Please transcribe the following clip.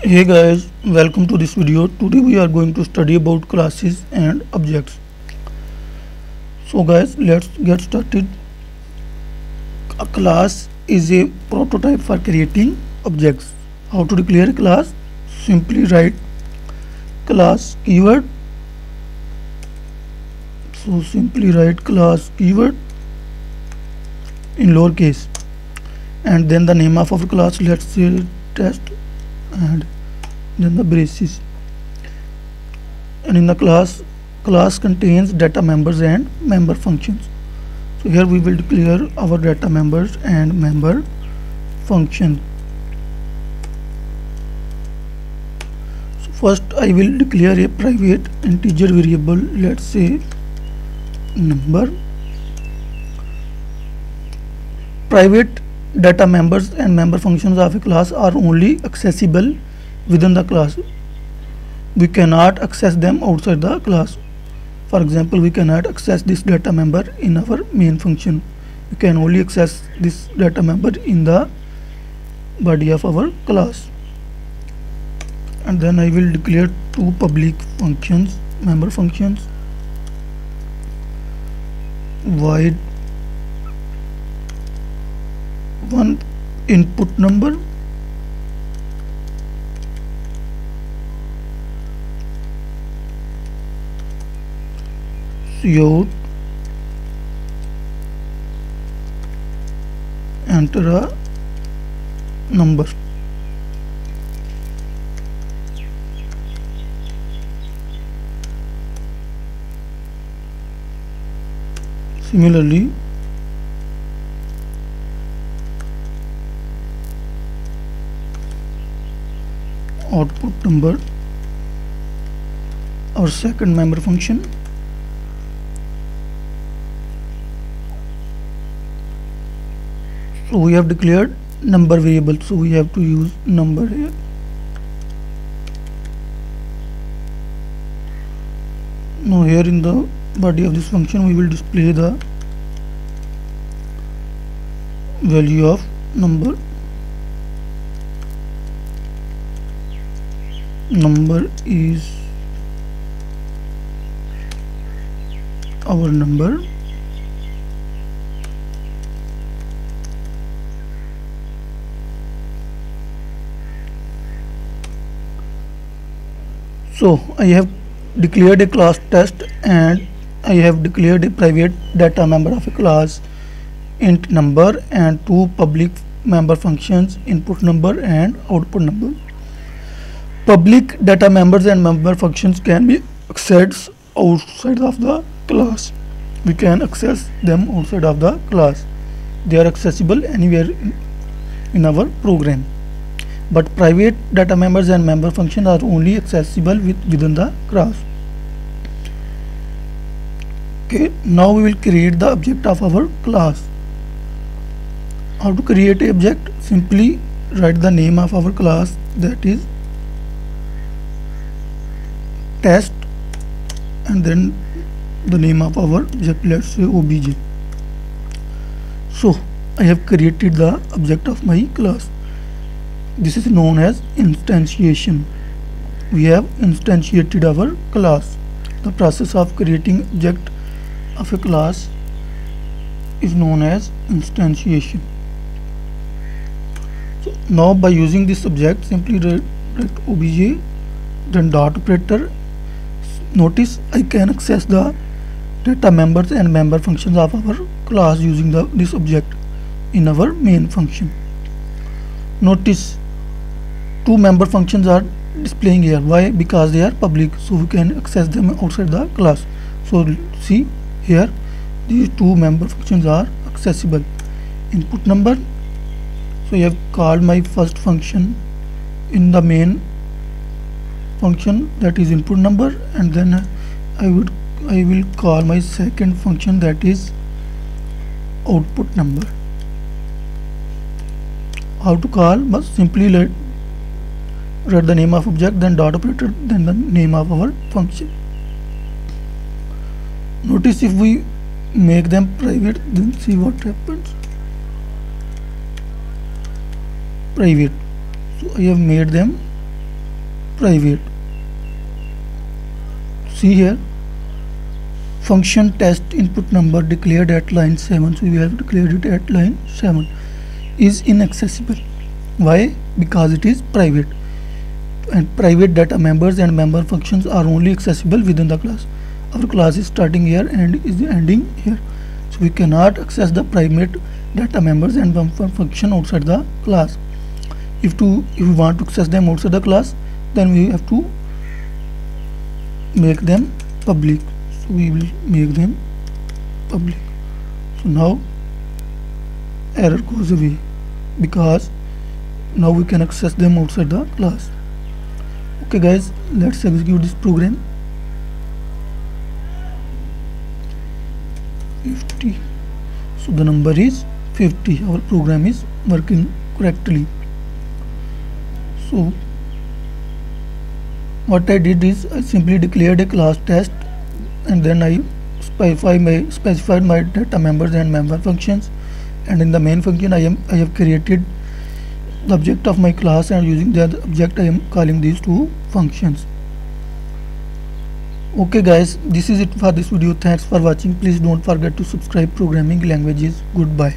Hey guys, welcome to this video. Today we are going to study about classes and objects. So guys, let's get started. A class is a prototype for creating objects. How to declare a class? Simply write class keyword. So simply write class keyword in lowercase, and then the name of our class, let's say test, and then the braces. And in the class contains data members and member functions. So here we will declare our data members and member function. So first I will declare a private integer variable, let's say number. Private data members and member functions of a class are only accessible within the class. We cannot access them outside the class. For example, we cannot access this data member in our main function. We can only access this data member in the body of our class. And then I will declare two public functions, member functions. Void one input number, cout, enter a number. Similarly, output number, our second member function. So we have declared number variable, so we have to use number here. Now here in the body of this function we will display the value of number. Number is our number. So I have declared a class test, and I have declared a private data member of a class int number and two public member functions, input number and output number. Public data members and member functions can be accessed outside of the class. We can access them outside of the class. They are accessible anywhere in our program. But private data members and member functions are only accessible within the class. Okay, now we will create the object of our class. How to create an object? Simply write the name of our class, that is test, and then the name of our object, let's say obj. So I have created the object of my class. This is known as instantiation. We have instantiated our class. The process of creating object of a class is known as instantiation. So now by using this object, simply write obj, then dot operator. Notice I can access the data members and member functions of our class using this object in our main function. Notice two member functions are displaying here. Why? Because they are public, so we can access them outside the class. So see here, these two member functions are accessible. Input number, so I have called my first function in the main function, that is input number, and then I will call my second function, that is output number. How to call? But simply write the name of object, then dot operator, then the name of our function. Notice if we make them private, then see what happens. Private. So I have made them private. See here, function test input number declared at line 7, so we have declared it at line 7, is inaccessible. Why? Because it is private, and private data members and member functions are only accessible within the class. Our class is starting here and is ending here, so we cannot access the private data members and member function outside the class. If we want to access them outside the class, then we have to make them public. So we will make them public. So now error goes away because now we can access them outside the class. Okay guys, let's execute this program. 50. So the number is 50. Our program is working correctly. So what I did is I simply declared a class test, and then I specified my data members and member functions, and in the main function I have created the object of my class, and using that object I am calling these two functions. Okay guys, this is it for this video. Thanks for watching. Please don't forget to subscribe Programming Languages. Goodbye.